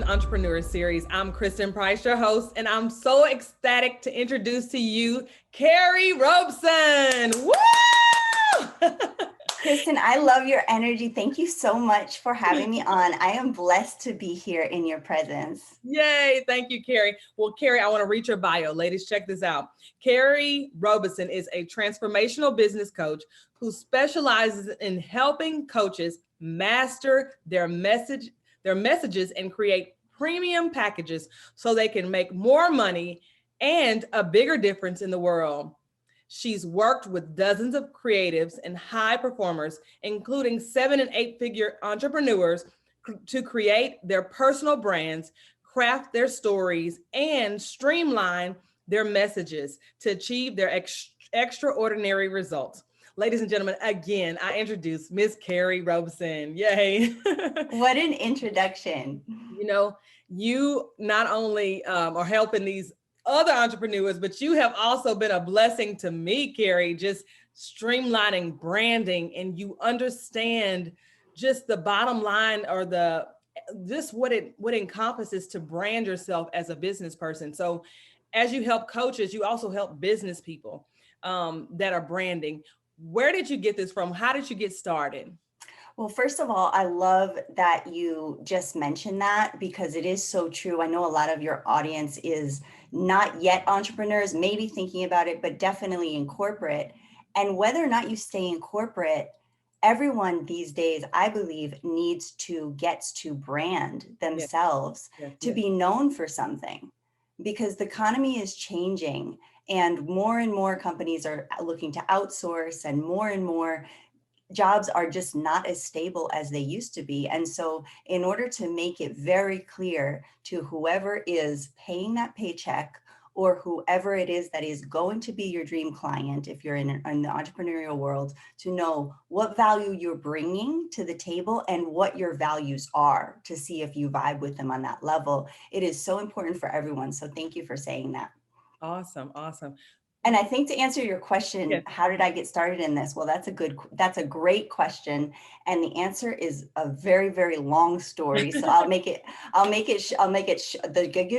Entrepreneur Series. I'm Kristen Price, your host, and I'm so ecstatic to introduce to you Carrie Robson. Woo! Kristen, I love your energy. Thank you so much for having me on. I am blessed to be here in your presence. Yay. Thank you, Carrie. Well, Carrie, I want to read your bio. Ladies, check this out. Carrie Robson is a transformational business coach who specializes in helping coaches master their messages and create premium packages so they can make more money and a bigger difference in the world. She's worked with dozens of creatives and high performers, including 7 and 8 figure entrepreneurs, to create their personal brands, craft their stories, and streamline their messages to achieve their extraordinary results. Ladies and gentlemen, again, I introduce Miss Carrie Robson. Yay. What an introduction. You know, you not only are helping these other entrepreneurs, but you have also been a blessing to me, Carrie, just streamlining branding, and you understand just the bottom line, or the just what encompasses to brand yourself as a business person. So as you help coaches, you also help business people that are branding. Where did you get this from? How did you get started? Well, first of all, I love that you just mentioned that because it is so true. I know a lot of your audience is not yet entrepreneurs, maybe thinking about it, but definitely in corporate. And whether or not you stay in corporate, everyone these days, I believe, gets to brand Yes, themselves yes, to yes. be known for something because the economy is changing and more companies are looking to outsource and more jobs are just not as stable as they used to be. And so in order to make it very clear to whoever is paying that paycheck or whoever it is that is going to be your dream client, if you're in the entrepreneurial world, to know what value you're bringing to the table and what your values are to see if you vibe with them on that level. It is so important for everyone. So thank you for saying that. Awesome, awesome. And I think to answer your question, Yes. how did I get started in this? Well, that's a great question. And the answer is a very long story. So give you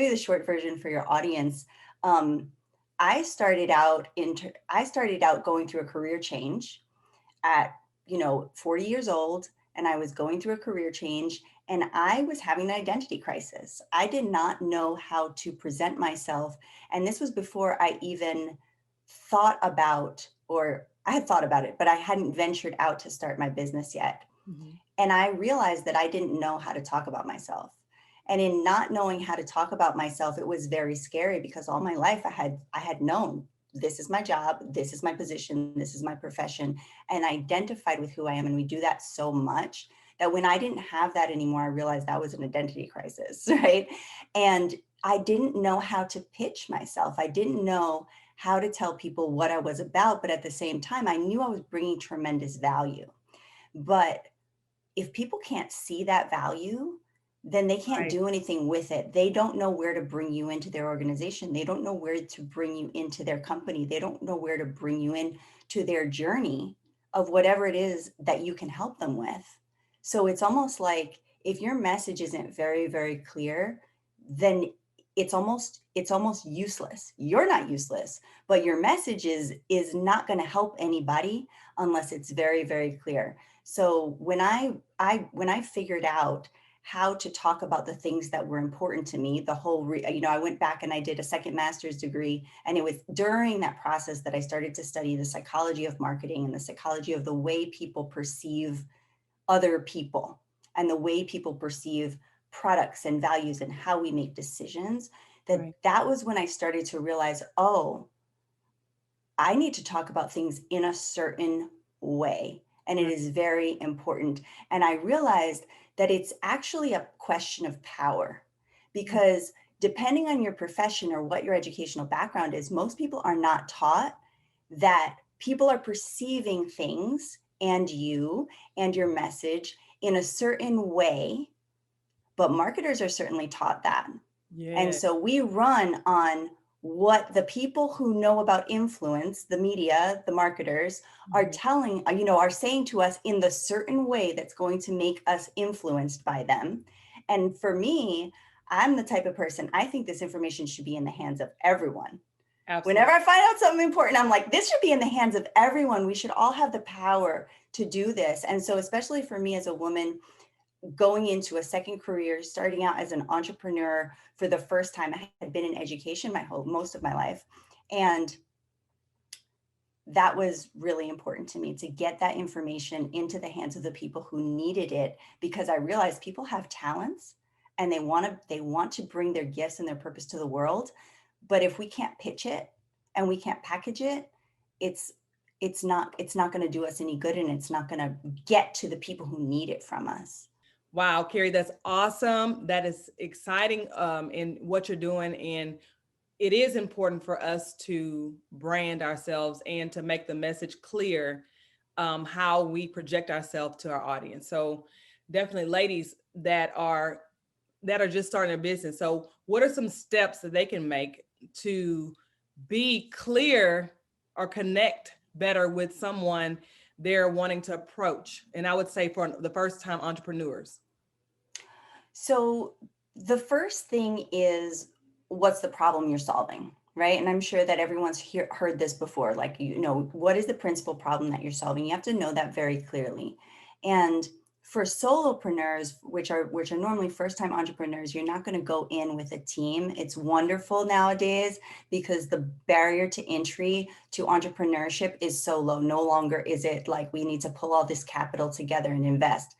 the short version for your audience. Um, I started out going through a career change at, 40 years old, and I was going through a career change and I was having an identity crisis. I did not know how to present myself. And this was before I even thought about, or I had thought about it, but I hadn't ventured out to start my business yet. Mhm. And I realized that I didn't know how to talk about myself. And in not knowing how to talk about myself, it was very scary because all my life I had known this is my job, this is my position, this is my profession, and identified with who I am. And we do that so much that when I didn't have that anymore, I realized that was an identity crisis, right? And I didn't know how to pitch myself. I didn't know how to tell people what I was about, but at the same time, I knew I was bringing tremendous value. But if people can't see that value, then they can't Right. do anything with it. They don't know where to bring you into their organization. They don't know where to bring you into their company. They don't know where to bring you in to their journey of whatever it is that you can help them with. So it's almost like if your message isn't very clear, then it's almost useless. You're not useless, but your message is not going to help anybody unless it's very clear. So when I figured out how to talk about the things that were important to me, I went back and I did a second master's degree, and it was during that process that I started to study the psychology of marketing and the psychology of the way people perceive other people and the way people perceive products and values and how we make decisions. Right. That was when I started to realize, oh, I need to talk about things in a certain way. And it Right. is very important. And I realized that it's actually a question of power because depending on your profession or what your educational background is, most people are not taught that people are perceiving things and you and your message in a certain way, but marketers are certainly taught that. And Yeah. so we run on what the people who know about influence, the media, the marketers, are Mhm. telling, are saying to us in the certain way that's going to make us influenced by them. And for me, I'm the type of person, I think this information should be in the hands of everyone. Absolutely. Whenever I find out something important, I'm like, this should be in the hands of everyone. We should all have the power to do this. And so, especially for me as a woman, going into a second career, starting out as an entrepreneur for the first time, I had been in education most of my life. And that was really important to me, to get that information into the hands of the people who needed it, because I realized people have talents and they want to bring their gifts and their purpose to the world. But if we can't pitch it and we can't package it, it's not going to do us any good, and it's not going to get to the people who need it from us. Wow, Carrie, that's awesome. That is exciting in what you're doing. And it is important for us to brand ourselves and to make the message clear, how we project ourselves to our audience. So definitely ladies that are just starting a business. So what are some steps that they can make to be clear or connect better with someone they're wanting to approach? And I would say for the first time entrepreneurs. So the first thing is, what's the problem you're solving, right? And I'm sure that everyone's heard this before. Like, what is the principal problem that you're solving? You have to know that very clearly. And for solopreneurs, which are normally first-time entrepreneurs, you're not going to go in with a team. It's wonderful nowadays because the barrier to entry to entrepreneurship is so low. No longer is it like we need to pull all this capital together and invest.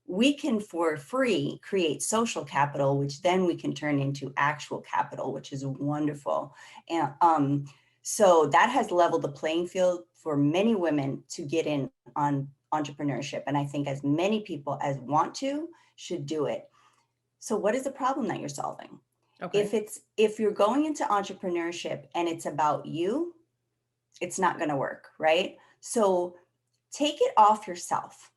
We can, for free, create social capital, which then we can turn into actual capital, which is wonderful. And so that has leveled the playing field for many women to get in on entrepreneurship. And I think as many people as want to should do it. So what is the problem that you're solving? Okay. If you're going into entrepreneurship and it's about you, it's not going to work, right? So take it off yourself.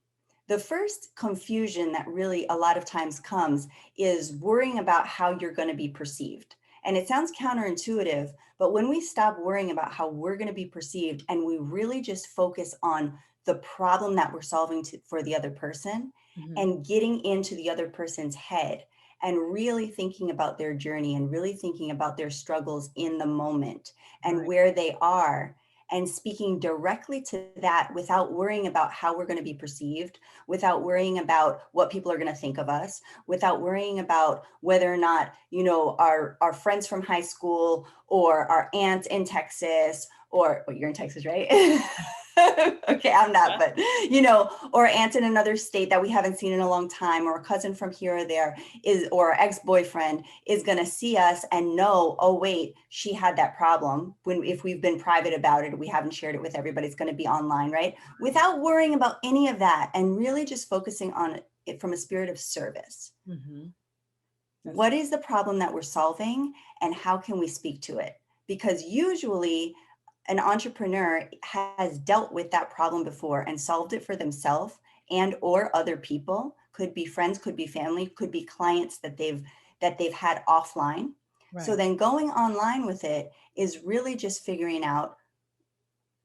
The first confusion that really a lot of times comes is worrying about how you're going to be perceived. And it sounds counterintuitive, but when we stop worrying about how we're going to be perceived and we really just focus on the problem that we're solving for the other person, and getting into the other person's head and really thinking about their journey and really thinking about their struggles in the moment and Right. where they are, and speaking directly to that without worrying about how we're going to be perceived, without worrying about what people are going to think of us, without worrying about whether or not, our friends from high school or our aunt in Texas, or well, you're in Texas, right? Okay, I'm not, but or aunt in another state that we haven't seen in a long time, or a cousin from here or there or ex-boyfriend is going to see us and know, oh wait, she had that problem. If we've been private about it, we haven't shared it with everybody, it's going to be online, right? Without worrying about any of that and really just focusing on it from a spirit of service. What is the problem that we're solving and how can we speak to it? Because usually an entrepreneur has dealt with that problem before and solved it for themselves and or other people. Could be friends, could be family, could be clients that they've had offline. Right. So then going online with it is really just figuring out,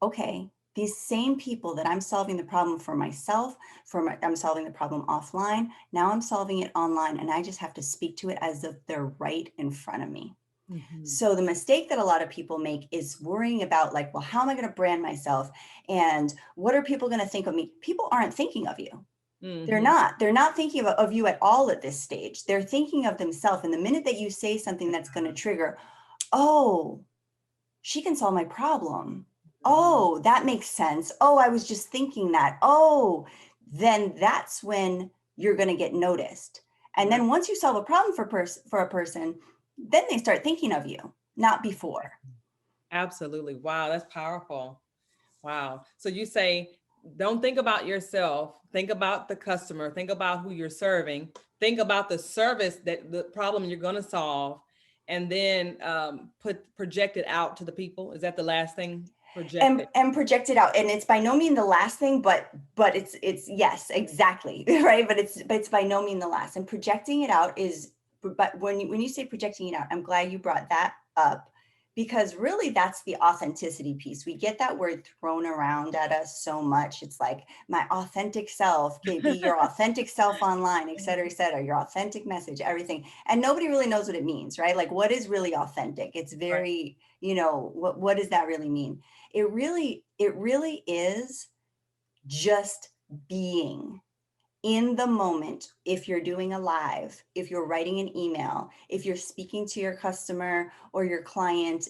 okay, these same people that I'm solving the problem for myself, I'm solving the problem offline, now I'm solving it online, and I just have to speak to it as if they're right in front of me. So the mistake that a lot of people make is worrying about, like, well, how am I going to brand myself? And what are people going to think of me? People aren't thinking of you. They're not thinking of you at all at this stage. They're thinking of themselves. And the minute that you say something that's going to trigger, oh, she can solve my problem. Oh, that makes sense. Oh, I was just thinking that. Oh, then that's when you're going to get noticed. And then once you solve a problem for a person, then they start thinking of you, not before. Absolutely. Wow, that's powerful. Wow. So you say, don't think about yourself, think about the customer, think about who you're serving, think about the service, that the problem you're going to solve, and then project it out to the people. Is that the last thing? Project it. And project it out. And it's by no means the last thing, but it's yes, exactly. Right. But it's by no means the last. And projecting it out is, but when you say projecting it out, I'm glad you brought that up, because really that's the authenticity piece. We get that word thrown around at us so much. It's like my authentic self, can be your authentic self online, et cetera, your authentic message, everything. And nobody really knows what it means, right? Like what is really authentic? It's Right. very, what does that really mean? It really is just being in the moment. If you're doing a live, if you're writing an email, if you're speaking to your customer or your client,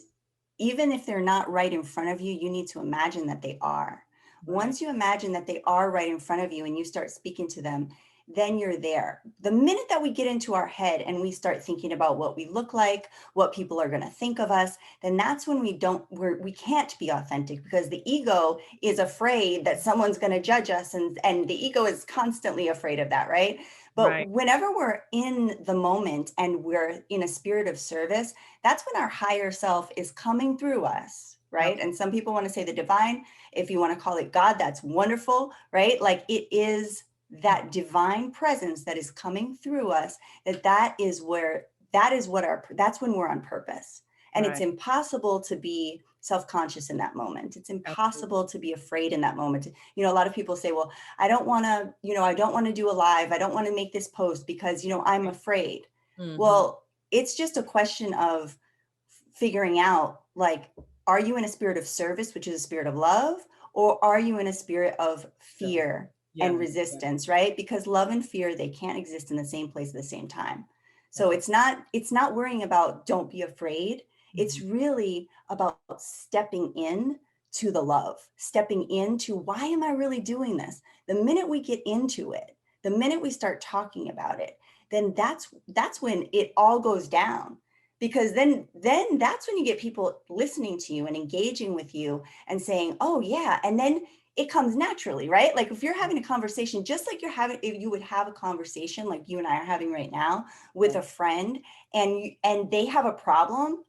even if they're not right in front of you, you need to imagine that they are. Right. Once you imagine that they are right in front of you and you start speaking to them, then you're there. The minute that we get into our head and we start thinking about what we look like, what people are going to think of us, then that's when we can't be authentic, because the ego is afraid that someone's going to judge us, and the ego is constantly afraid of that, right? But Right. whenever we're in the moment and we're in a spirit of service, that's when our higher self is coming through us, right? Yep. And some people want to say the divine. If you want to call it God, that's wonderful, right? Like it is that divine presence that is coming through us, that's when we're on purpose. And it's Right. impossible to be self-conscious in that moment. It's Absolutely. impossible to be afraid in that moment. A lot of people say, well, I don't want to do a live. I don't want to make this post because, I'm afraid. Mm-hmm. Well, it's just a question of figuring out, like, are you in a spirit of service, which is a spirit of love, or are you in a spirit of So, fear yeah. and Yeah. resistance, right? Because love and fear, they can't exist in the same place at the same time. So Wow. it's not worrying about don't be afraid. It's Mhm. really about stepping in to the love, stepping into, why am I really doing this? The minute we get into it, the minute we start talking about it, then that's when it all goes down. Because then that's when you get people listening to you and engaging with you and saying, oh yeah. And then it comes naturally, right? Like if you're having a conversation, just like if you would have a conversation like you and I are having right now with Right. a friend, and they have a problem,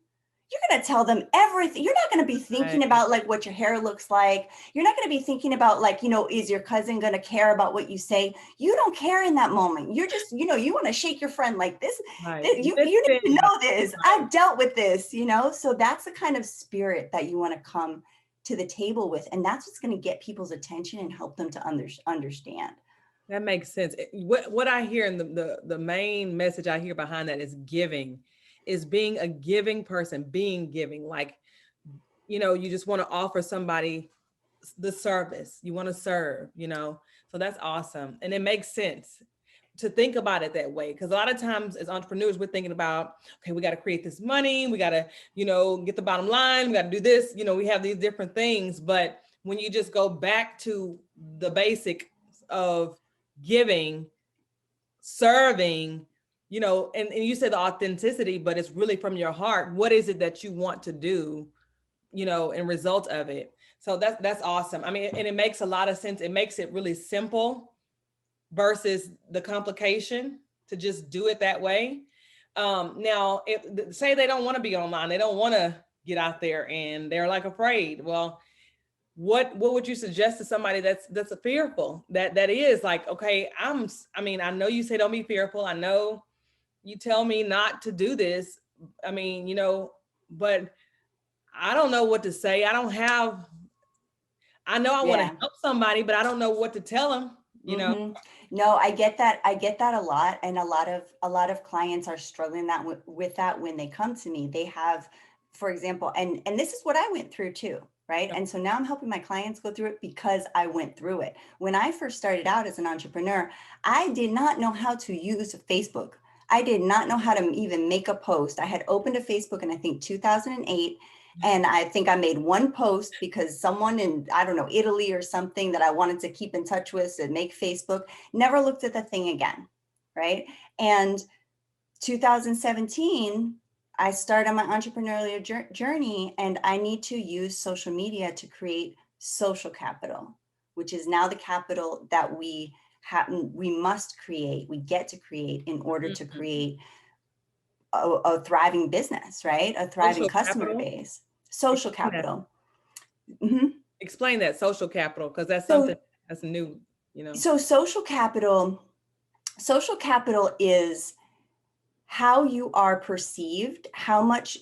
you're going to tell them everything. You're not going to be thinking Right. about like what your hair looks like. You're not going to be thinking about like, is your cousin going to care about what you say? You don't care in that moment. You're just, you want to shake your friend like this. Right. You need to Listen. know this. I've dealt with this. So that's the kind of spirit that you want to come to the table with. And that's what's going to get people's attention and help them to understand. That makes sense. What I hear, and the main message I hear behind that is giving, is being a giving person, being giving. Like, you just want to offer somebody the service. You want to serve. So that's awesome. And it makes sense to think about it that way. Because a lot of times as entrepreneurs, we're thinking about, okay, we got to create this money. We got to, get the bottom line. We got to do this. We have these different things. But when you just go back to the basic of giving, serving, and you said the authenticity, but it's really from your heart. What is it that you want to do, in result of it? So that's awesome. I mean, and it makes a lot of sense. It makes it really simple versus the complication to just do it that way. Now, if say they don't want to be online, they don't want to get out there, and they're like afraid. Well, what would you suggest to somebody that's a fearful, that is like, okay, I know you say don't be fearful. I know you tell me not to do this. I mean, but I don't know what to say. I know I want to Yeah. help somebody, but I don't know what to tell them. No, I get that. I get that a lot, and a lot of clients are struggling with that when they come to me. They have, for example, and this is what I went through too, right? And so now I'm helping my clients go through it because I went through it. When I first started out as an entrepreneur, I did not know how to use Facebook. I did not know how to even make a post. I had opened a Facebook in I think 2008. And I think I made one post because someone in, I don't know, Italy or something that I wanted to keep in touch with to make Facebook, never looked at the thing again. Right. And 2017, I started on my entrepreneurial journey, and I need to use social media to create social capital, which is now the capital that we must create, we get to create in order to Mhm. create a thriving business, right? A thriving Social customer capital. base, social Explain that. capital. Mhm. Explain that social capital, because that's something So, that's new. so social capital is how you are perceived, how much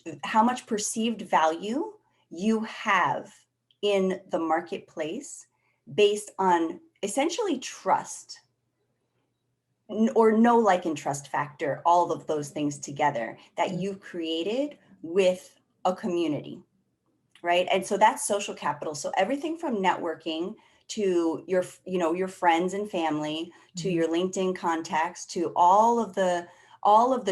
perceived value you have in the marketplace based on essentially trust or no like and trust factor, all of those things together that you've created with a community, right? And so that's social capital. So everything from networking to your friends and family, to your LinkedIn contacts, to all of the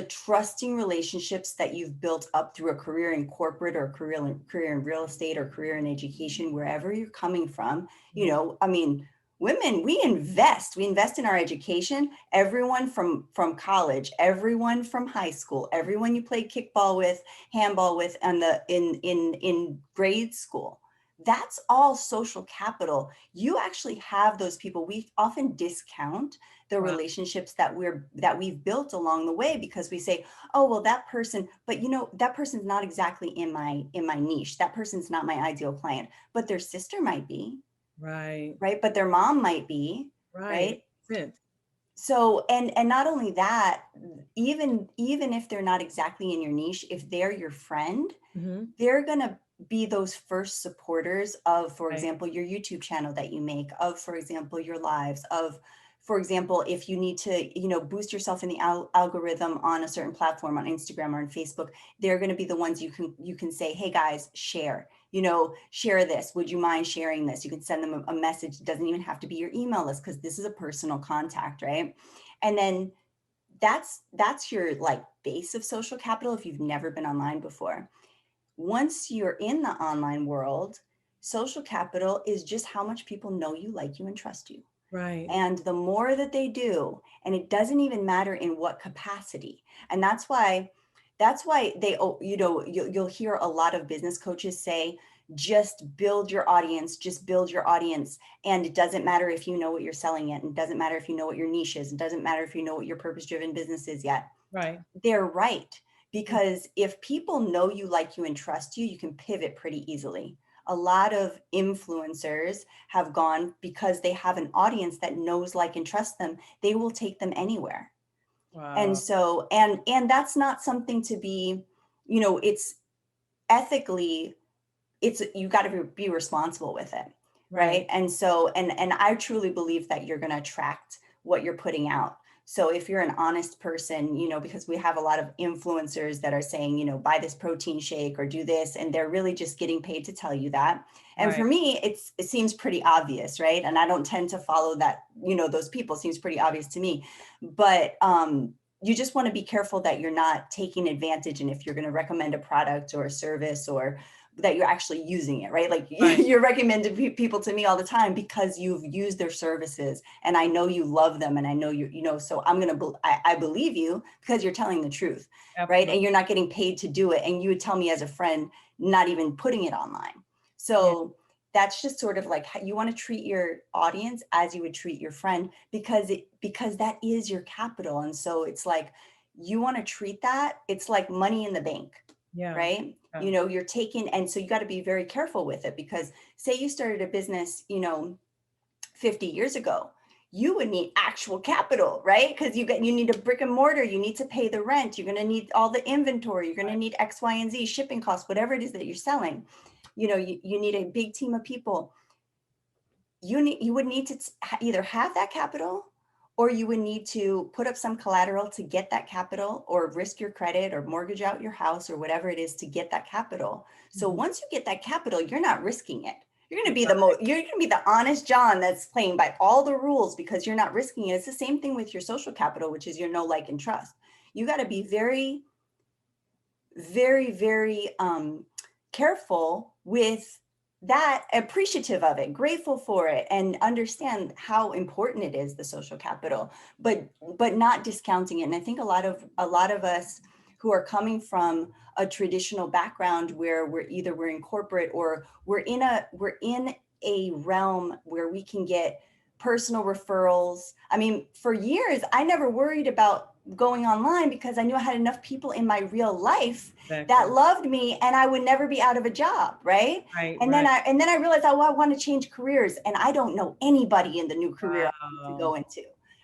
trusting relationships that you've built up through a career in corporate or career in real estate or career in education, wherever you're coming from. I mean, women, we invest in our education. Everyone from college, everyone from high school, everyone you played kickball with, handball with, and in grade school. That's all social capital. You actually have those people. We often discount the Wow. relationships that we've built along the way because we say, oh, well, that person, but that person's not exactly in my niche. That person's not my ideal client, but their sister might be, Right. right? But their mom might be, Right. right? Sense. So, and not only that, even if they're not exactly in your niche, if they're your friend, they're going to be those first supporters of, for Right. example, your YouTube channel that you make, of, for example, your lives, of, for example, if you need to, boost yourself in the algorithm on a certain platform, on Instagram or on Facebook, they're going to be the ones you can say, hey guys, share this. Would you mind sharing this? You can send them a message. It doesn't even have to be your email list because this is a personal contact, right? And then that's your like base of social capital if you've never been online before. Once you're in the online world, social capital is just how much people know you, like you, and trust you. Right. And the more that they do, and it doesn't even matter in what capacity. And that's why they, you'll hear a lot of business coaches say, just build your audience, just build your audience. And it doesn't matter if you know what you're selling yet. And it doesn't matter if you know what your niche is. It doesn't matter if you know what your purpose-driven business is yet. Right. They're right. Because if people know you, like you, and trust you, you can pivot pretty easily. A lot of influencers have gone because they have an audience that knows, like, and trusts them. They will take them anywhere. And Wow. so, and that's not something to be, it's ethically, you got to be responsible with it. Right. Right. And so, and I truly believe that you're going to attract what you're putting out. So if you're an honest person, because we have a lot of influencers that are saying, buy this protein shake or do this, and they're really just getting paid to tell you that. And for Right. me, it seems pretty obvious, right? And I don't tend to follow that, those people. It seems pretty obvious to me. But you just want to be careful that you're not taking advantage. And if you're going to recommend a product or a service, or that you're actually using it, right? Like Right. you're recommending people to me all the time because you've used their services and I know you love them and I know so I believe you because you're telling the truth, right? Absolutely. And you're not getting paid to do it. And you would tell me as a friend, not even putting it online. Yeah. So that's just sort of like how you want to treat your audience as you would treat your friend, because that is your capital. And so it's like, you want to treat that, it's like money in the bank, Yeah. right? Yeah. You're taking, and so you got to be very careful with it, because say you started a business, 50 years ago, you would need actual capital, right? Because you need a brick and mortar, you need to pay the rent, you're going to need all the inventory, you're going to need X, Y, and Z, shipping costs, whatever it is that you're selling. You need a big team of people. You would need to either have that capital, or you would need to put up some collateral to get that capital, or risk your credit or mortgage out your house or whatever it is to get that capital. So once you get that capital, you're not risking it. You're going to be you're going to be the honest John that's playing by all the rules because you're not risking it. It's the same thing with your social capital, which is your know, like, and trust. You got to be very, very, very careful with that, appreciative of it, grateful for it, and understand how important it is, the social capital, but not discounting it. And I think a lot of us who are coming from a traditional background where we're in corporate, or we're in a realm where we can get personal referrals. I mean, for years, I never worried about going online because I knew I had enough people in my real life that loved me, and I would never be out of a job, right? Right. And then I realized, I want to change careers, and I don't know anybody in the new career I want to go into,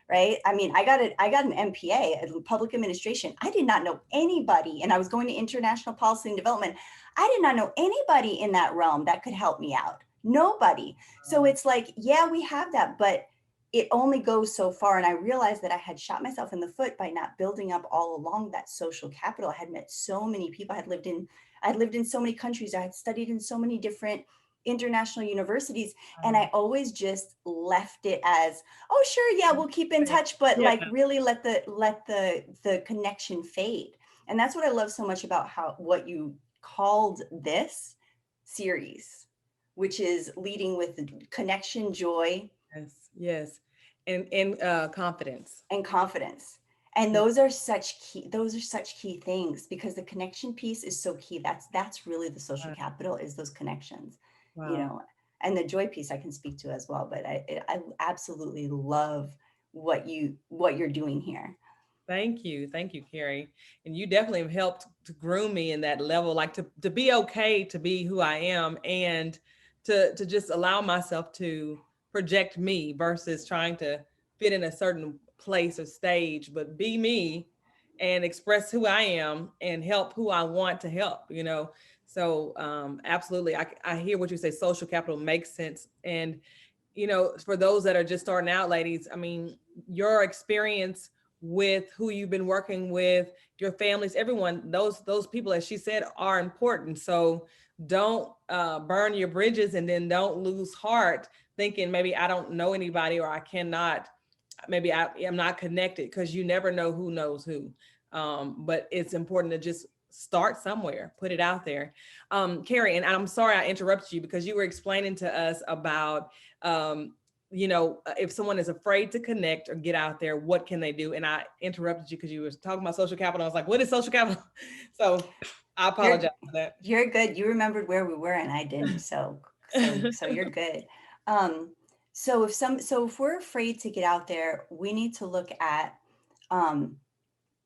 right? I mean, I got an MPA, public administration. I did not know anybody, and I was going to international policy and development. I did not know anybody in that realm that could help me out. Nobody. So it's like, yeah, we have that, but it only goes so far. And I realized that I had shot myself in the foot by not building up all along that social capital. I had met so many people. I'd lived in so many countries. I had studied in so many different international universities. And I always just left it as, oh, sure, yeah, we'll keep in touch, but Yeah. like really let the connection fade. And that's what I love so much about what you called this series, which is leading with connection, joy, Yes, yes. And confidence. and confidence. And Yeah. those are such key things, because the connection piece is so key. That's really the social capital, is those connections, you Wow. know. And the joy piece I can speak to as well, but I absolutely love what you're doing here. Thank you. Thank you, Carrie. And you definitely have helped to groom me in that level, like to be okay to be who I am, and to just allow myself to project me versus trying to fit in a certain place or stage, but be me and express who I am and help who I want to help, you know. So absolutely. I hear what you say. Social capital makes sense. And, you know, for those that are just starting out, ladies, I mean, your experience with who you've been working with, your families, everyone, those people, as she said, are important. So don't burn your bridges, and then don't lose heart thinking maybe I don't know anybody, or I cannot, maybe I am not connected, because you never know who knows who. But it's important to just start somewhere, put it out there. Carrie, and I'm sorry I interrupted you, because you were explaining to us about you know, if someone is afraid to connect or get out there, what can they do? And I interrupted you because you were talking about social capital. I was like, what is social capital? So I You're apologize for that. you're good. You remembered where we were and I didn't. So you're good. Um, so if we're afraid to get out there, we need to look at um,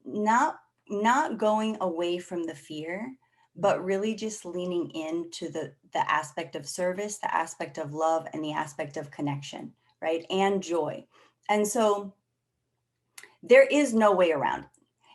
not not going away from the fear, but really just leaning into the aspect of service, the aspect of love, and the aspect of connection, right? And joy. And so there is no way around it.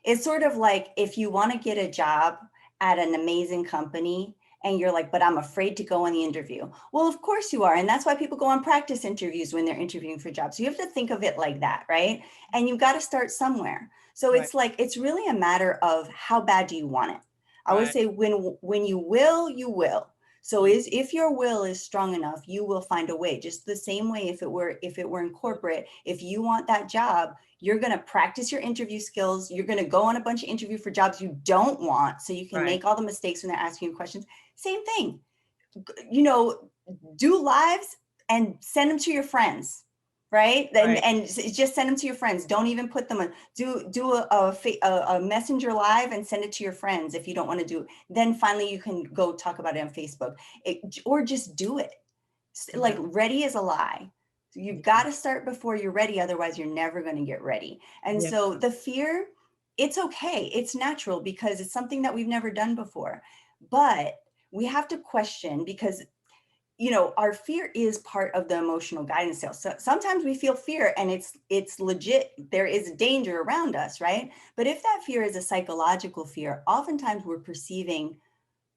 It's sort of like if you want to get a job at an amazing company and you're like, but I'm afraid to go on the interview. Well, of course you are. And that's why people go on practice interviews when they're interviewing for jobs. So you have to think of it like that, right? And you've got to start somewhere. So Right, it's like, it's really a matter of how bad do you want it? I would right. say when you will, you will. So is if your will is strong enough, you will find a way. Just the same way if it were in corporate, if you want that job, you're going to practice your interview skills. You're going to go on a bunch of interview for jobs you don't want so you can Right. make all the mistakes when they're asking you questions. Same thing. You know, do lives and send them to your friends, right? Right. And just send them to your friends. Don't even put them on. Do a messenger live and send it to your friends if you don't want to do it. Then finally you can go talk about it on Facebook, or just do it. Like Yeah. ready is a lie. So you've got to start before you're ready. Otherwise, you're never going to get ready. And Yeah. so the fear, it's okay. It's natural because it's something that we've never done before. But we have to question because, you know, our fear is part of the emotional guidance scale. So sometimes we feel fear and it's legit. There is danger around us, right? But if that fear is a psychological fear, oftentimes we're perceiving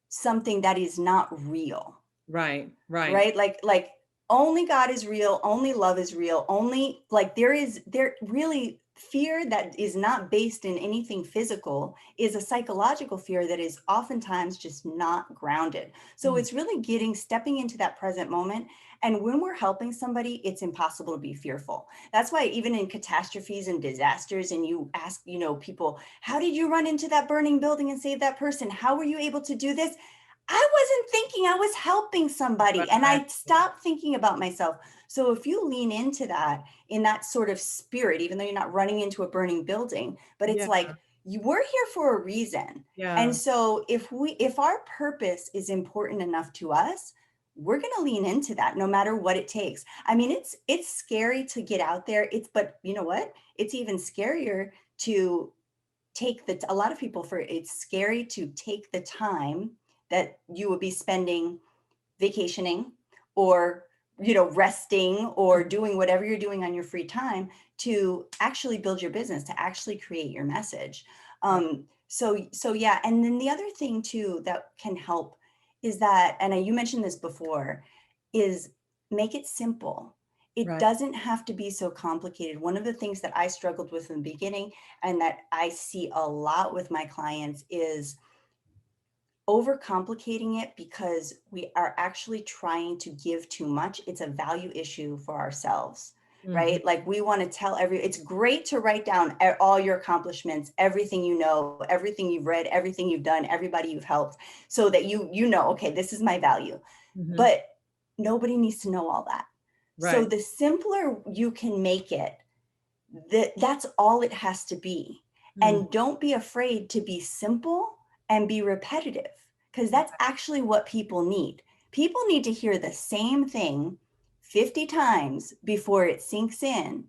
something that is not real, Right. Right. right? Like only God is real, only love is real, only like there really fear that is not based in anything physical is a psychological fear that is oftentimes just not grounded. So Mm. it's really stepping into that present moment. And when we're helping somebody, it's impossible to be fearful. That's why even in catastrophes and disasters, and you ask, you know, people, how did you run into that burning building and save that person? How were you able to do this? I wasn't thinking, I was helping somebody, and Right. I stopped thinking about myself. So if you lean into that in that sort of spirit, even though you're not running into a burning building, but it's Yeah. like we're here for a reason. And Yeah. so if our purpose is important enough to us, we're going to lean into that no matter what it takes. I mean, it's scary to get out there. But you know what? It's even scarier to a lot of people, for it's scary to take the time that you would be spending vacationing or resting or doing whatever you're doing on your free time to actually build your business, to actually create your message. Right. So yeah. And then the other thing too that can help is that, and you mentioned this before, is make it simple. It Right. doesn't have to be so complicated. One of the things that I struggled with in the beginning and that I see a lot with my clients is overcomplicating it because we are actually trying to give too much. It's a value issue for ourselves, Mhm. right? Like we want to tell it's great to write down all your accomplishments, everything you know, everything you've read, everything you've done, everybody you've helped, so that you know, okay, this is my value. Mhm. But nobody needs to know all that. So Right. the simpler you can make it, that's all it has to be. Mm. And don't be afraid to be simple and be repetitive, because that's actually what people need. People need to hear the same thing 50 times before it sinks in.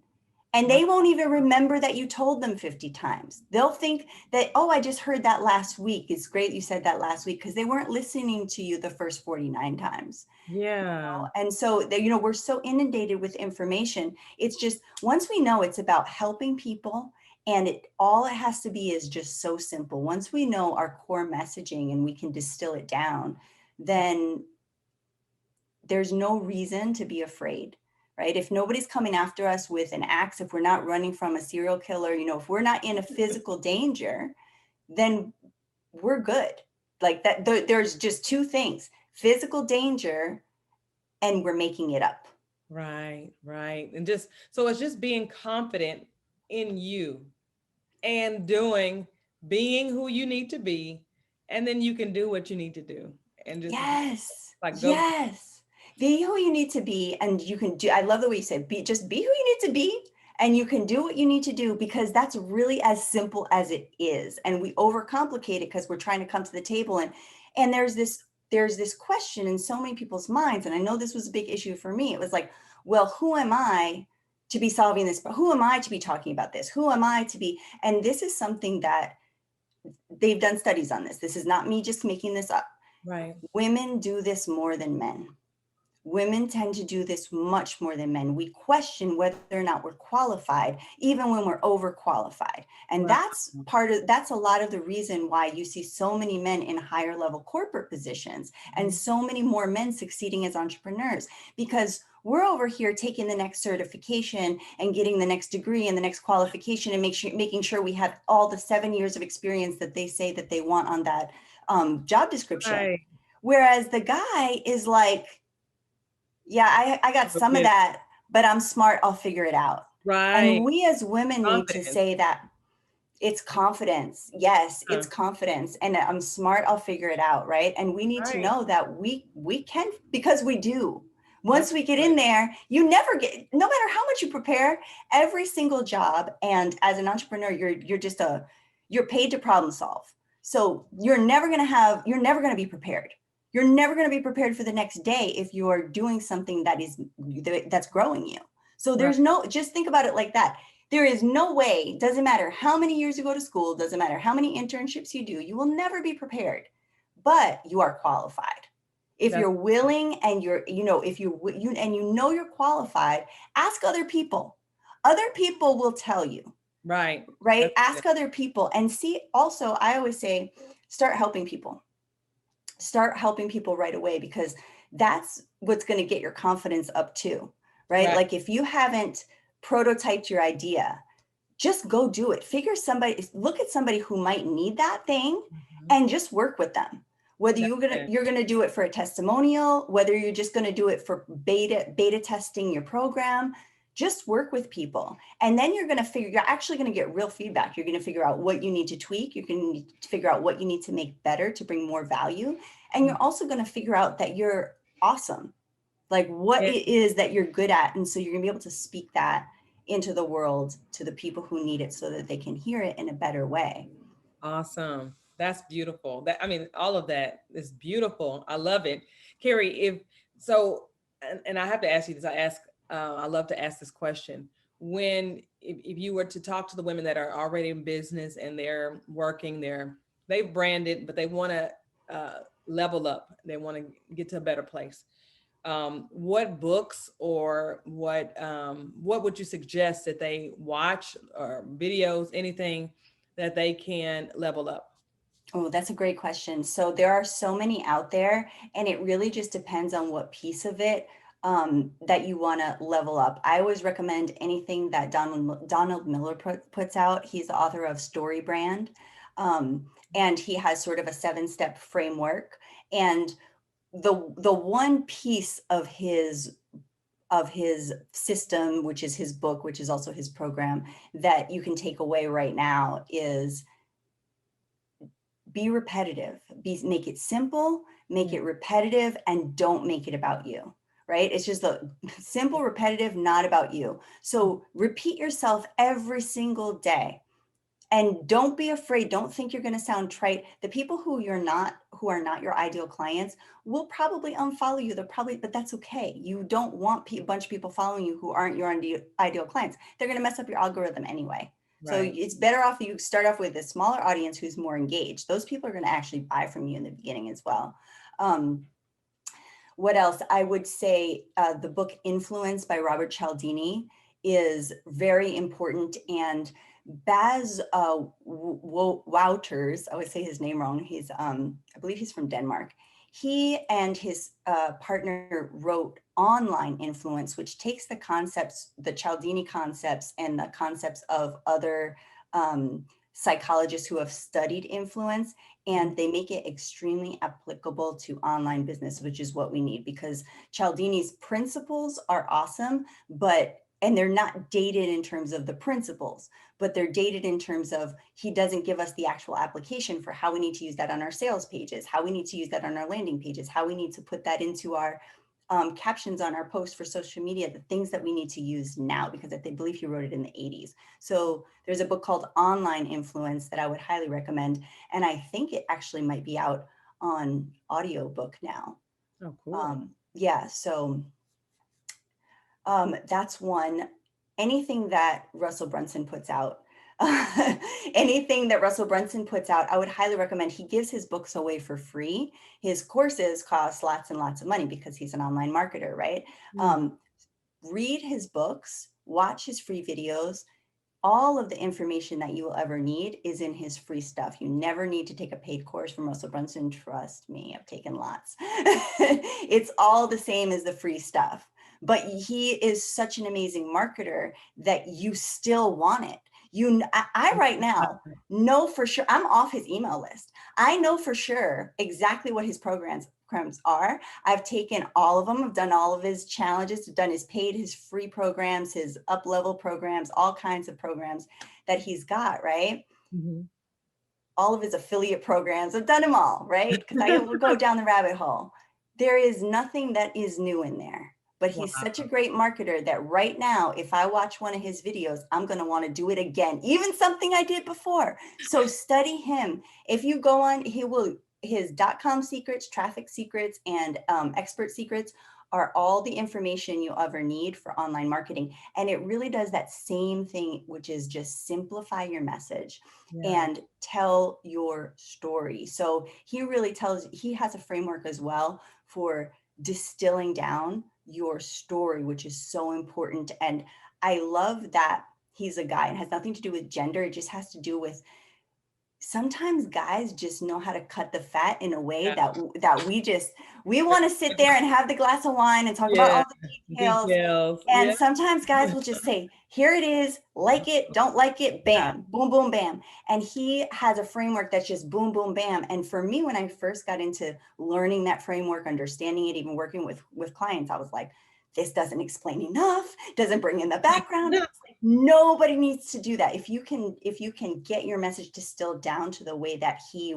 And Wow. they won't even remember that you told them 50 times. They'll think that, oh, I just heard that last week. It's great you said that last week, because they weren't listening to you the first 49 times. Yeah. And so, we're so inundated with information. It's just, once we know it's about helping people, and all it has to be is just so simple. Once we know our core messaging and we can distill it down, then there's no reason to be afraid, right? If nobody's coming after us with an axe, if we're not running from a serial killer, if we're not in a physical danger, then we're good. Like that, there's just two things: physical danger, and we're making it up. Right. Right. And just so it's just being confident in you and being who you need to be, and then you can do what you need to do and just Yes. like go. Yes. Be who you need to be. And you can do, I love the way you said, just be who you need to be. And you can do what you need to do, because that's really as simple as it is. And we overcomplicate it because we're trying to come to the table. And there's this question in so many people's minds. And I know this was a big issue for me. It was like, well, who am I to be solving this? But who am I to be talking about this? Who am I to be? And this is something that they've done studies on this. This is not me just making this up. Right. Women do this more than men. Women tend to do this much more than men. We question whether or not we're qualified, even when we're overqualified. And Right. that's a lot of the reason why you see so many men in higher level corporate positions and Mhm. so many more men succeeding as entrepreneurs, because we're over here taking the next certification and getting the next degree and the next qualification and making sure we have all the 7 years of experience that they say that they want on that job description. Right. Whereas the guy is like, yeah, I got some of Okay. that, but I'm smart. I'll figure it out. Right. And we as women need to Confidence. say that. It's confidence. Yes, Huh. it's confidence. And I'm smart. I'll figure it out. Right. And we need to Right. know that we can, because we do. That's Once we get right. in there, you never get, no matter how much you prepare, every single job. And as an entrepreneur, you're paid to problem solve. So you're never going to be prepared. You're never going to be prepared for the next day if you're doing something that's growing you. So Right. just think about it like that. There is no way, doesn't matter how many years you go to school, doesn't matter how many internships you do, you will never be prepared, but you are qualified. If That's you're willing and if you're qualified, ask other people. Other people will tell you, right. right? That's good. Ask other people and see. Also, I always say, start helping people. Start helping people right away, because that's what's going to get your confidence up too, right? Right. Like if you haven't prototyped your idea, just go do it. Look at somebody who might need that thing Mhm. and just work with them. Whether That's it. you're gonna do it for a testimonial, whether you're just gonna do it for beta testing your program, just work with people. And then you're actually gonna get real feedback. You're gonna figure out what you need to tweak. You're gonna figure out what you need to make better to bring more value. And Mhm. you're also gonna figure out that you're awesome, like what Yeah. it is that you're good at. And so you're gonna be able to speak that into the world to the people who need it so that they can hear it in a better way. Awesome. That's beautiful. That I mean, all of that is beautiful. I love it. Carrie, if so, and I have to ask you this, I love to ask this question. If you were to talk to the women that are already in business and they're working, they've branded, but they want to level up, they want to get to a better place. what books or what would you suggest that they watch, or videos, anything that they can level up? Oh, that's a great question. So there are so many out there, and it really just depends on what piece of it that you want to level up. I always recommend anything that Donald Miller puts out. He's the author of Story Brand, and he has sort of a 7-step framework. And the one piece of his system, which is his book, which is also his program, that you can take away right now is be repetitive, make it simple, make it repetitive, and don't make it about you, right? It's just the simple, repetitive, not about you. So repeat yourself every single day. And don't be afraid. Don't think you're going to sound trite. The people who are not your ideal clients will probably unfollow you. But that's okay. You don't want a bunch of people following you who aren't your ideal clients. They're going to mess up your algorithm anyway. So Right. it's better off you start off with a smaller audience who's more engaged. Those people are going to actually buy from you in the beginning as well. What else? I would say the book Influence by Robert Cialdini is very important. And Baz Wouters, I always say his name wrong. He's, I believe he's from Denmark. He and his partner wrote Online Influence, which takes the concepts, the Cialdini concepts, and the concepts of other psychologists who have studied influence, and they make it extremely applicable to online business, which is what we need, because Cialdini's principles are awesome, and they're not dated in terms of the principles, but they're dated in terms of he doesn't give us the actual application for how we need to use that on our sales pages, how we need to use that on our landing pages, how we need to put that into our captions on our posts for social media, the things that we need to use now, because I believe he wrote it in the 80s. So there's a book called Online Influence that I would highly recommend. And I think it actually might be out on audiobook now. Oh, cool. Yeah, so that's one. Anything that Russell Brunson puts out, anything that Russell Brunson puts out, I would highly recommend. He gives his books away for free. His courses cost lots and lots of money because he's an online marketer, right? Read his books, watch his free videos. All of the information that you will ever need is in his free stuff. You never need to take a paid course from Russell Brunson. Trust me, I've taken lots. It's all the same as the free stuff. But he is such an amazing marketer that you still want it. I right now know for sure, I'm off his email list. I know for sure exactly what his programs are. I've taken all of them. I've done all of his challenges, I've done his paid, his free programs, his up level programs, all kinds of programs that he's got, right? All of his affiliate programs. I've done them all, right? Because I will go down the rabbit hole. There is nothing that is new in there. But he's such a great marketer that right now, if I watch one of his videos, I'm going to want to do it again, even something I did before. So study him. If you go on, his .com secrets, traffic secrets, and expert secrets are all the information you ever need for online marketing. And it really does that same thing, which is just simplify your message and tell your story. So he has a framework as well for distilling down your story, which is so important. And I love that he's a guy. It has nothing to do with gender. It just has to do with sometimes guys just know how to cut the fat in a way that we want to sit there and have the glass of wine and talk about all the details. And sometimes guys will just say, here it is, like it, don't like it, bam, boom, boom, bam. And he has a framework that's just boom, boom, bam. And for me, when I first got into learning that framework, understanding it, even working with clients, I was like, this doesn't explain enough, doesn't bring in the background. Nobody needs to do that. If you can get your message distilled down to the way that he,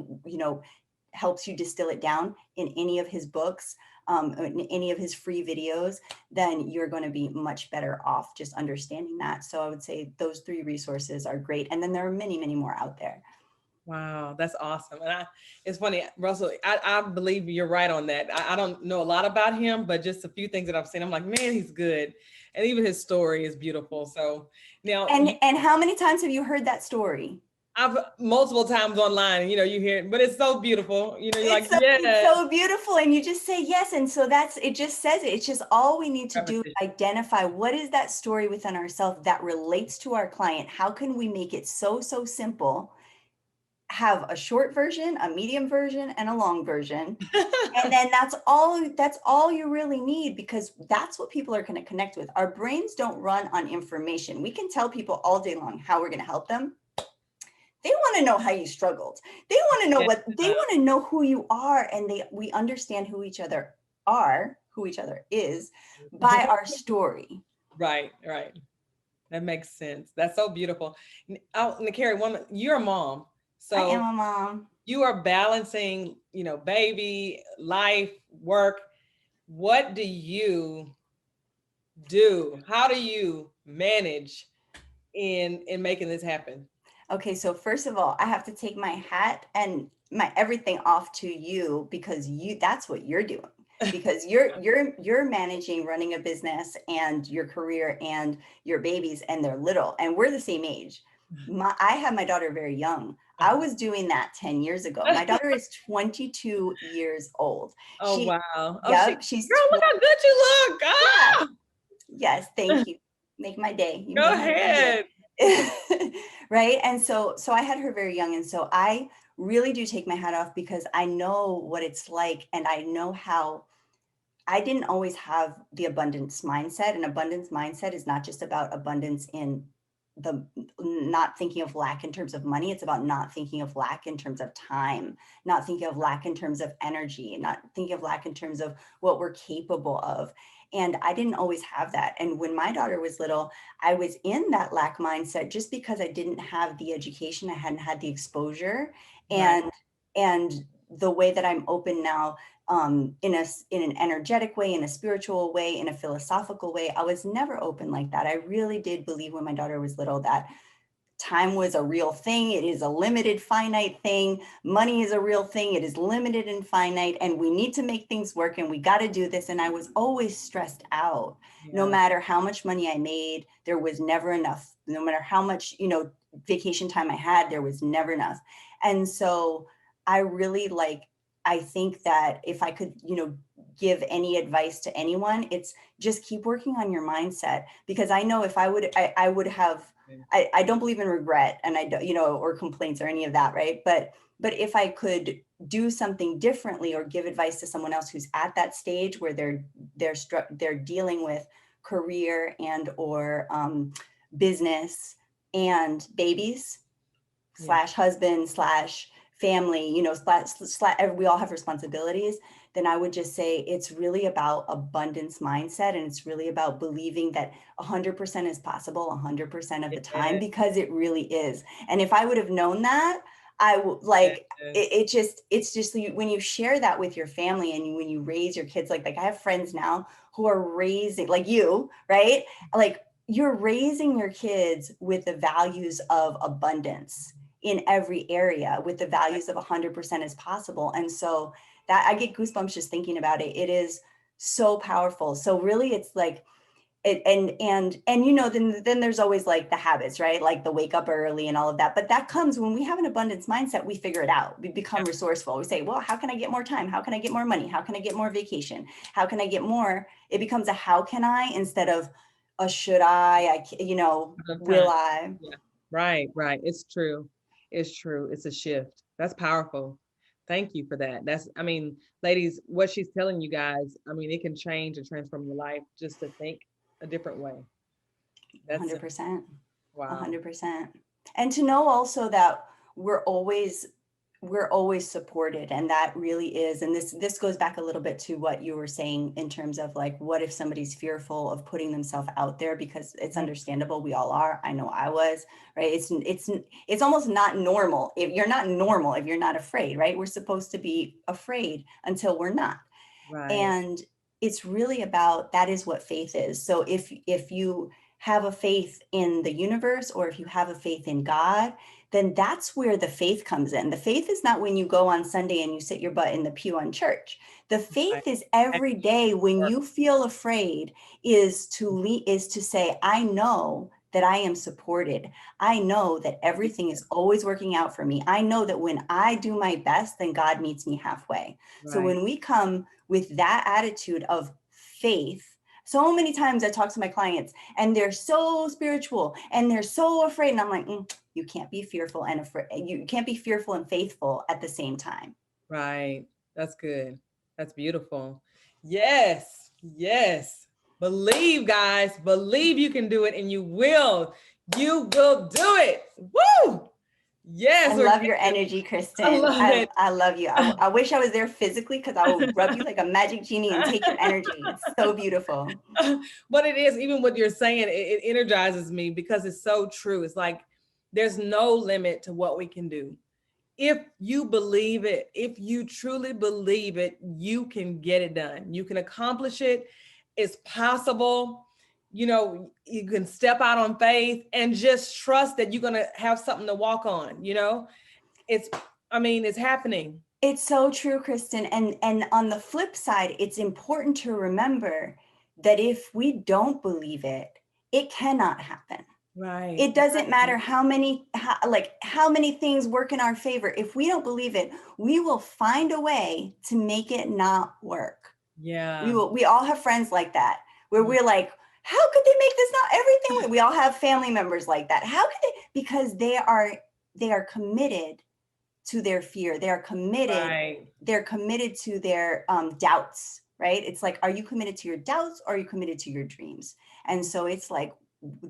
helps you distill it down in any of his books, in any of his free videos, then you're going to be much better off just understanding that. So I would say those 3 resources are great. And then there are many, many more out there. Wow, that's awesome. And it's funny, Russell, I believe you're right on that. I don't know a lot about him, but just a few things that I've seen, I'm like, man, he's good. And even his story is beautiful. So now. And how many times have you heard that story? I've multiple times online, and you hear it, but it's so beautiful. You're like, It's yeah. so beautiful. And you just say yes. And so it just says it. It's just all we need to do is identify what is that story within ourselves that relates to our client. How can we make it so simple? Have a short version, a medium version, and a long version. And then that's all you really need, because that's what people are going to connect with. Our brains don't run on information. We can tell people all day long how we're going to help them. They want to know how you struggled. They want to know they want to know who you are. And we understand who each other is by our story. Right. That makes sense. That's so beautiful. Carrie, you're a mom. So I am a mom. You are balancing, baby, life, work. What do you do? How do you manage in making this happen? Okay, so first of all, I have to take my hat and my everything off to you, because that's what you're doing. Because you're managing, running a business and your career and your babies, and they're little, and we're the same age. I have my daughter very young. I was doing that 10 years ago. My daughter is 22 years old. Oh, wow. Yep, she's girl, look how good you look. Ah! Yeah. Yes, thank you. Make my day. You Go ahead. Right. And so I had her very young. And so I really do take my hat off, because I know what it's like. And I know how I didn't always have the abundance mindset. And abundance mindset is not just about abundance in the not thinking of lack in terms of money. It's about not thinking of lack in terms of time, not thinking of lack in terms of energy, not thinking of lack in terms of what we're capable of. And I didn't always have that. And when my daughter was little, I was in that lack mindset just because I didn't have the education, I hadn't had the exposure. Right. And the way that I'm open now, in an energetic way, in a spiritual way, in a philosophical way, I was never open like that. I really did believe when my daughter was little that time was a real thing. It is a limited, finite thing. Money is a real thing. It is limited and finite, and we need to make things work, and we got to do this. And I was always stressed out. Yeah. No matter how much money I made, there was never enough. No matter how much, vacation time I had, there was never enough. And so I really I think that if I could, give any advice to anyone, it's just keep working on your mindset, because I know if I would have, I don't believe in regret, and I don't, or complaints or any of that. Right. But if I could do something differently or give advice to someone else who's at that stage where they're dealing with career and or business and babies / husband / family, we all have responsibilities, then I would just say it's really about abundance mindset. And it's really about believing that 100% is possible 100% of the time, because it really is. And if I would have known that, I would it's just when you share that with your family, and when you raise your kids, like I have friends now who are raising, like you, right? Like you're raising your kids with the values of abundance in every area, with the values of 100% as possible. And so that I get goosebumps just thinking about it. It is so powerful. So really it's like it, and then there's always like the habits, right? Like the wake up early and all of that. But that comes when we have an abundance mindset, we figure it out. We become resourceful. We say, well, how can I get more time? How can I get more money? How can I get more vacation? How can I get more? It becomes a how can I instead of a should I will I? Yeah. Right. It's true. It's a shift. That's powerful. Thank you for that. Ladies, what she's telling you guys, it can change and transform your life just to think a different way. That's 100%. Wow. 100%. And to know also that we're always supported, and that really is, and this goes back a little bit to what you were saying in terms of like, what if somebody's fearful of putting themselves out there, because it's understandable. We all are. I know I was, right? It's almost not normal. If you're not afraid, right? We're supposed to be afraid until we're not. Right. And it's really about, that is what faith is. So if you have a faith in the universe, or if you have a faith in God, then that's where the faith comes in. The faith is not when you go on Sunday and you sit your butt in the pew on church. The faith is every day when you feel afraid, is to say, I know that I am supported. I know that everything is always working out for me. I know that when I do my best, then God meets me halfway. So Right. when we come with that attitude of faith, so many times I talk to my clients and they're so spiritual and they're so afraid. And I'm like, you can't be fearful and afraid. You can't be fearful and faithful at the same time. Right. That's good. That's beautiful. Yes. Yes. Believe, guys. Believe you can do it and you will. You will do it. Woo! I Yes, love your Organica. energy, I Kristen. love it. I love you. I wish I was there physically because I will rub you like a magic genie and take your energy. It's so beautiful. But it is, even what you're saying, it energizes me because it's so true. It's like there's no limit to what we can do. If you believe it, if you truly believe it, you can get it done. You can accomplish it. It's possible. You know, you can step out on faith and just trust that you're going to have something to walk on. You know, it's, I mean, it's happening. It's so true, Kristen. And on the flip side, it's important to remember that if we don't believe it, it cannot happen. Right. It doesn't matter how many things work in our favor. If we don't believe it, we will find a way to make it not work. Yeah. We all have friends like that where we're like, how could they make this not everything? We all have family members like that. How could they? Because they are committed to their fear. Right. They're committed to their doubts, right? It's like, are you committed to your doubts or are you committed to your dreams? And so it's like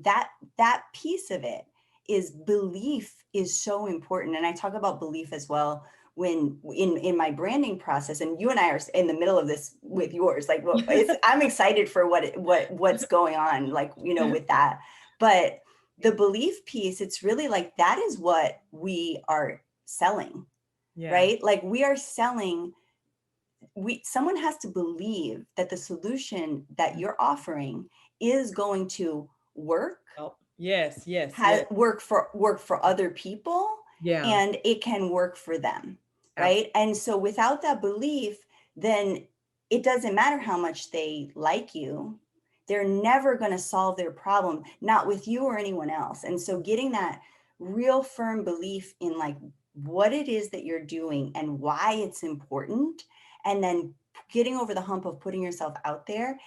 that piece of it is belief is so important. And I talk about belief as well when in my branding process, and you and I are in the middle of this with yours. Like, well, I'm excited for what's going on, like, with that. But the belief piece, it's really like that is what we are selling, Yeah. right? Like we are selling, someone has to believe that the solution that you're offering is going to work, Oh, yes, yes, yes. work for other people, Yeah, and it can work for them, absolutely. right? And so without that belief, then it doesn't matter how much they like you, they're never going to solve their problem, not with you or anyone else. And so getting that real firm belief in like what it is that you're doing and why it's important, and then getting over the hump of putting yourself out there.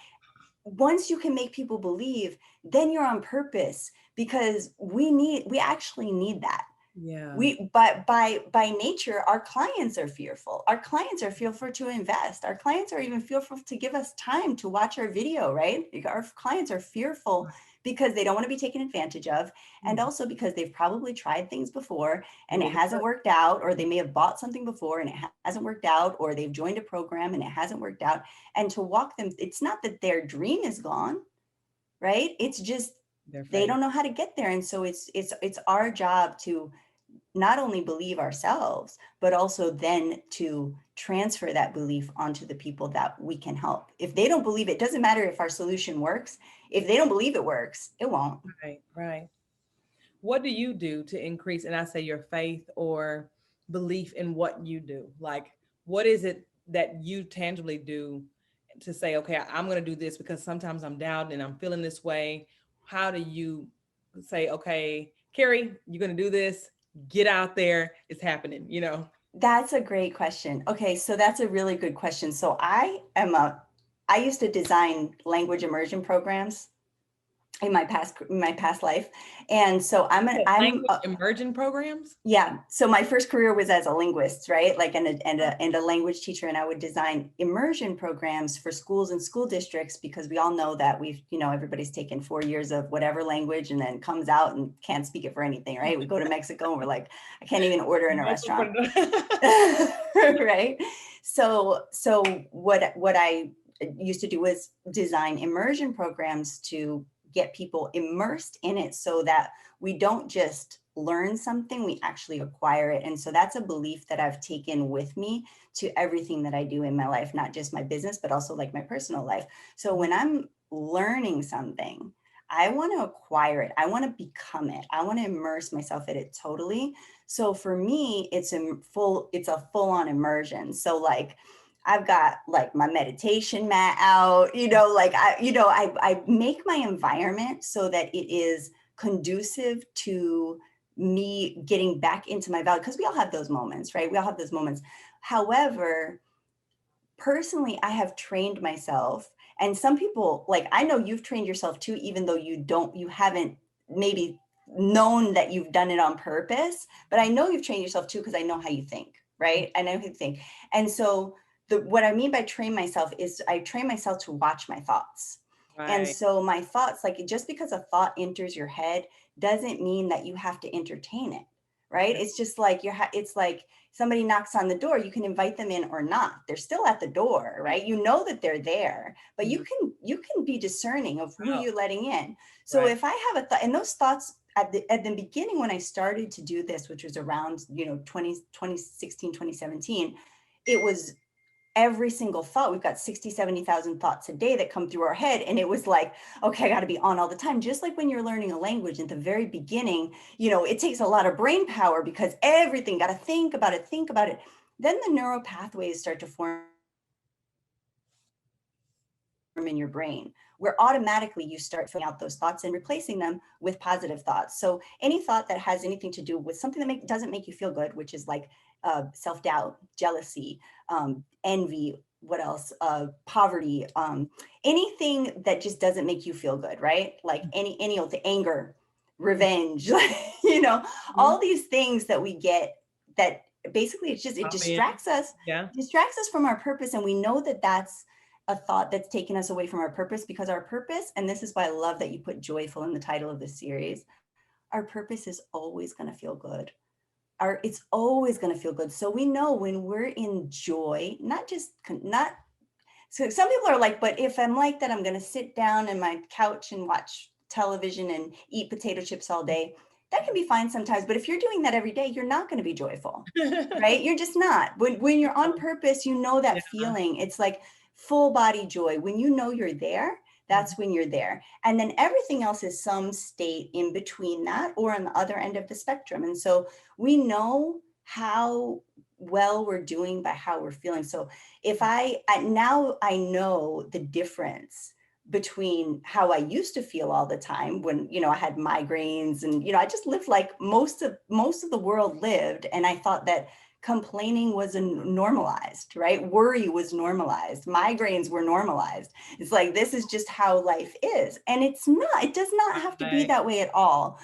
Once you can make people believe, then you're on purpose, because we actually need that. Yeah. But by nature, our clients are fearful. Our clients are fearful to invest. Our clients are even fearful to give us time to watch our video, right? Our clients are fearful because they don't want to be taken advantage of, and Mhm. also because they've probably tried things before and It it didn't hasn't work. worked out, or they may have bought something before and it hasn't worked out, or they've joined a program and it hasn't worked out. And to walk them, it's not that their dream is gone, right? It's just Their they faith. don't know how to get there. And so it's our job to not only believe ourselves, but also then to transfer that belief onto the people that we can help. If they don't believe it, doesn't matter if our solution works. If they don't believe it works, it won't. Right, right. What do you do to increase, and I say your faith or belief in what you do? Like, what is it that you tangibly do to say, okay, I'm going to do this because sometimes I'm down and I'm feeling this way? How do you say, okay, Carrie, you're going to do this, get out there, it's happening, you know? That's a great question. Okay, so that's a really good question. So I used to design language immersion programs in my past life. And so I'm Language immersion programs? yeah. So my first career was as a linguist, right? Like, and a language teacher. And I would design immersion programs for schools and school districts, because we all know that everybody's taken 4 years of whatever language and then comes out and can't speak it for anything, right? We go to Mexico and we're like, I can't even order in a restaurant. Right. So what I used to do was design immersion programs to get people immersed in it, so that we don't just learn something, we actually acquire it. And so that's a belief that I've taken with me to everything that I do in my life, not just my business, but also like my personal life. So when I'm learning something, I want to acquire it. I want to become it. I want to immerse myself in it totally. So for me, it's a full on immersion. So like I've got like my meditation mat out, like I make my environment so that it is conducive to me getting back into my value, because we all have those moments, right? We all have those moments. However, personally, I have trained myself, and some people, like, I know you've trained yourself too, even though you haven't maybe known that you've done it on purpose, but I know you've trained yourself too, because I know how you think, right? I know how you think. And so what I mean by train myself is I train myself to watch my thoughts. And Right. so my thoughts, like, just because a thought enters your head doesn't mean that you have to entertain it, right? Okay. It's just like it's like somebody knocks on the door, you can invite them in or not. They're still at the door, right? You know that they're there, but Mhm. you can be discerning of who Wow. you're letting in. So Right. if I have a thought, and those thoughts at the beginning when I started to do this, which was around, 2016, 2017, it was every single thought. We've got 60, 70,000 thoughts a day that come through our head. And it was like, okay, I got to be on all the time. Just like when you're learning a language at the very beginning, it takes a lot of brain power because everything got to think about it, think about it. Then the neural pathways start to form in your brain, where automatically you start filling out those thoughts and replacing them with positive thoughts. So any thought that has anything to do with something that doesn't make you feel good, which is like self-doubt, jealousy, envy, what else, poverty, anything that just doesn't make you feel good, right? Like any of the anger, revenge, Mhm. all these things that we get that basically it Pop in. Yeah. distracts us from our purpose. And we know that that's a thought that's taken us away from our purpose, because our purpose, and this is why I love that you put joyful in the title of this series, our purpose is always going to feel good. It's always going to feel good. So we know when we're in joy, not so some people are like, but if I'm like that, I'm going to sit down in my couch and watch television and eat potato chips all day. That can be fine sometimes, but if you're doing that every day, you're not going to be joyful, right? You're just not. When you're on purpose, Yeah. that feeling. It's like full body joy. When you know you're there, Mhm. that's when you're there. And then everything else is some state in between that or on the other end of the spectrum. And so we know how well we're doing by how we're feeling. So if now I know the difference between how I used to feel all the time when, I had migraines and, I just lived like most of the world lived. And I thought that complaining was normalized, right? Worry was normalized. Migraines were normalized. It's like, this is just how life is. And it's not, it does not have to be Right. that way at all.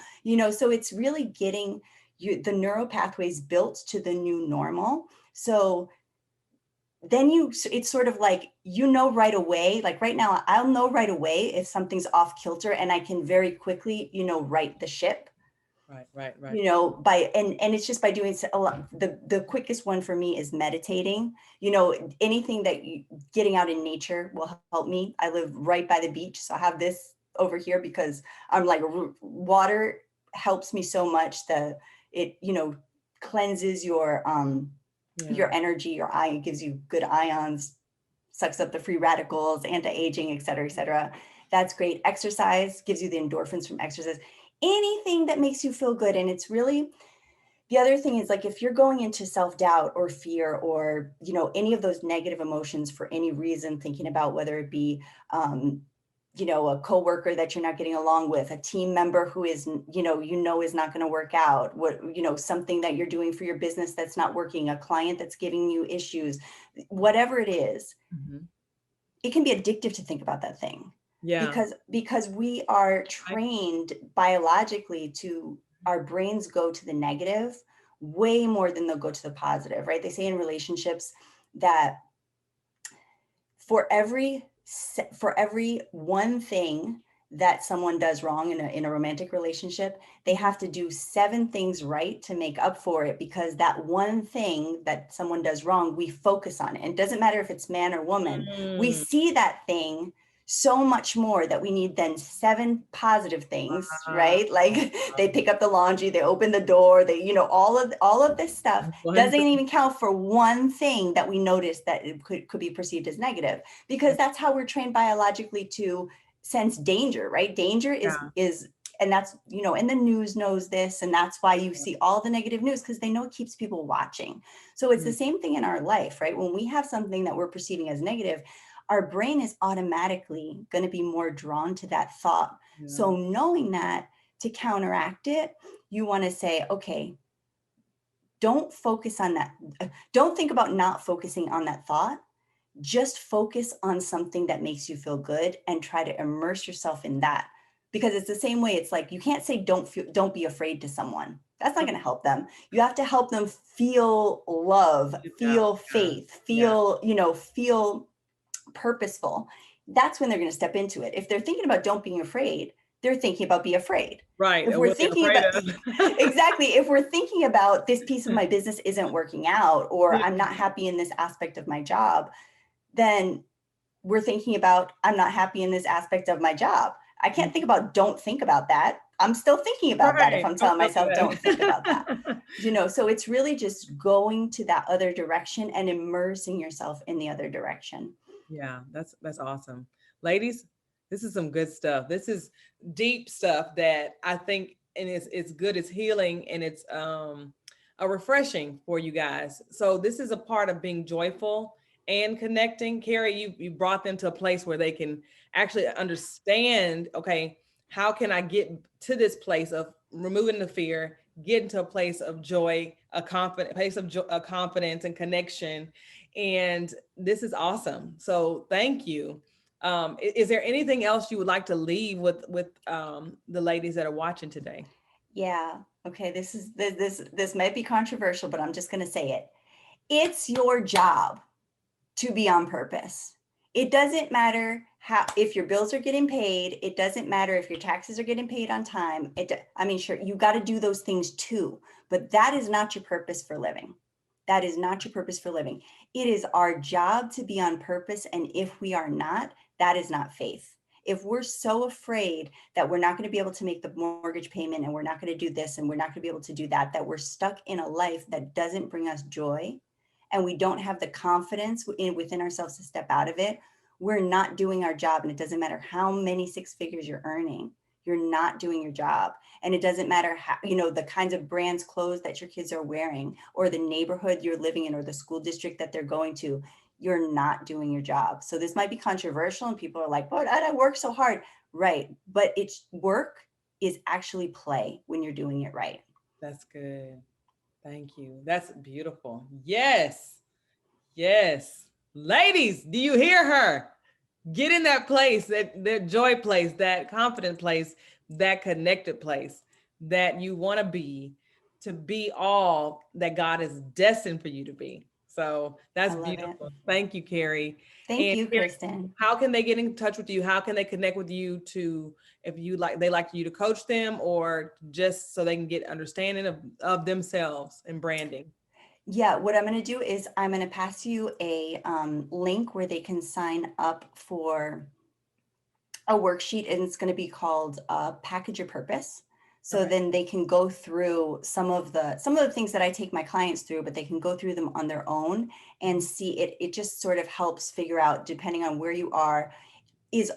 So it's really getting the neural pathways built to the new normal. So then it's sort of like, right away, like right now, I'll know right away if something's off kilter, and I can very quickly, right the ship, Right. Right. Right. by, and it's just by doing a lot. The quickest one for me is meditating. Anything getting out in nature will help me. I live right by the beach, so I have this over here because I'm like, water helps me so much that it, cleanses Yeah. your energy, your eye, it gives you good ions, sucks up the free radicals, anti-aging, et cetera, et cetera. That's great. Exercise gives you the endorphins from exercise. Anything that makes you feel good. And it's really, the other thing is, like, if you're going into self-doubt or fear or, any of those negative emotions for any reason, thinking about whether it be, a coworker that you're not getting along with, a team member who is, is not going to work out, something that you're doing for your business that's not working, a client that's giving you issues, whatever it is, Mhm. it can be addictive to think about that thing, Yeah. because we are I, trained biologically to, our brains go to the negative way more than they'll go to the positive, right? They say in relationships that for every one thing that someone does wrong in a romantic relationship, they Mhm. have to do 7 things right to make up for it, because that one thing that someone does wrong, we focus on it. And it doesn't matter if it's man or woman. We Mm. see that thing so much more that we need then 7 positive things, Wow. right? Like, they pick up the laundry, they open the door, they, all of this stuff One doesn't thing. even count for one thing that we notice that it could be perceived as negative, because that's how we're trained biologically to sense danger, right? Danger Yeah. is and that's, and the news knows this, and that's why you see all the negative news, because they know it keeps people watching. So it's the Mm. same thing in our life, right? When we have something that we're perceiving as negative, our brain is automatically going to be more drawn to that thought. Yeah. So knowing that to counteract it, you want to say, okay, don't focus on that. Don't think about not focusing on that thought. Just focus on something that makes you feel good and try to immerse yourself in that. Because it's the same way. It's like, you can't say don't be afraid to someone. That's not going to help them. You have to help them feel love, feel faith, feel, feel purposeful. That's when they're going to step into it. If they're thinking about don't being afraid, they're thinking about be afraid. Right. If we're thinking about exactly, if we're thinking about this piece of my business isn't working out, or I'm not happy in this aspect of my job, then we're thinking about I'm not happy in this aspect of my job. I can't think about don't think about that. I'm still thinking about that if I'm telling myself don't think about that. So it's really just going to that other direction and immersing yourself in the other direction. Yeah, that's awesome. Ladies, this is some good stuff. This is deep stuff that I think, and it's good, it's healing, and it's a refreshing for you guys. So this is a part of being joyful and connecting. Carrie, you brought them to a place where they can actually understand, okay, how can I get to this place of removing the fear, get into a place of joy, a confident place of a confidence and connection. And this is awesome. So thank you. Is there anything else you would like to leave with the ladies that are watching today? Yeah. Okay. This might be controversial, but I'm just going to say it. It's your job to be on purpose. It doesn't matter if your bills are getting paid. It doesn't matter if your taxes are getting paid on time. Sure, you got to do those things too, but that is not your purpose for living. That is not your purpose for living. It is our job to be on purpose. And if we are not, that is not faith. If we're so afraid that we're not going to be able to make the mortgage payment, and we're not going to do this, and we're not going to be able to do that, that we're stuck in a life that doesn't bring us joy, and we don't have the confidence within ourselves to step out of it, we're not doing our job. And it doesn't matter how many six figures you're earning, you're not doing your job. And it doesn't matter how, the kinds of brands clothes that your kids are wearing, or the neighborhood you're living in, or the school district that they're going to, you're not doing your job. So this might be controversial, and people are like, but I work so hard. Right. But it's work is actually play when you're doing it right. That's good. Thank you. That's beautiful. Yes. Yes. Ladies, do you hear her? Get in that place, that joy place, that confident place, that connected place that you want to be all that God is destined for you to be. So that's beautiful. Thank you, Carrie. Thank you, Kristen. How can they get in touch with you? How can they connect with you if they like you to coach them, or just so they can get understanding of themselves and branding? Yeah, what I'm going to do is I'm going to pass you a link where they can sign up for a worksheet, and it's going to be called Package Your Purpose. So then they can go through some of the things that I take my clients through, but they can go through them on their own and see it. It just sort of helps figure out, depending on where you are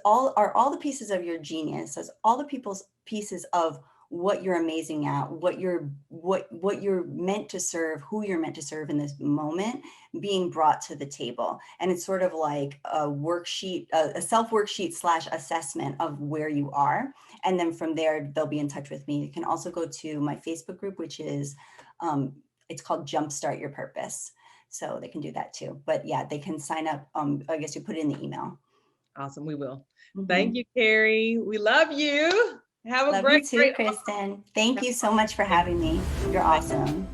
all the pieces of your genius, as all the people's pieces of what you're amazing at, what you're meant to serve, who you're meant to serve in this moment, being brought to the table. And it's sort of like a worksheet, a self worksheet / assessment of where you are. And then from there, they'll be in touch with me. You can also go to my Facebook group, which is, it's called Jumpstart Your Purpose. So they can do that too. But yeah, they can sign up. I guess you put it in the email. Awesome. We will. Mm-hmm. Thank you, Carrie. We love you. Have a great, you too, Kristen. Thank you so much for having me. You're awesome.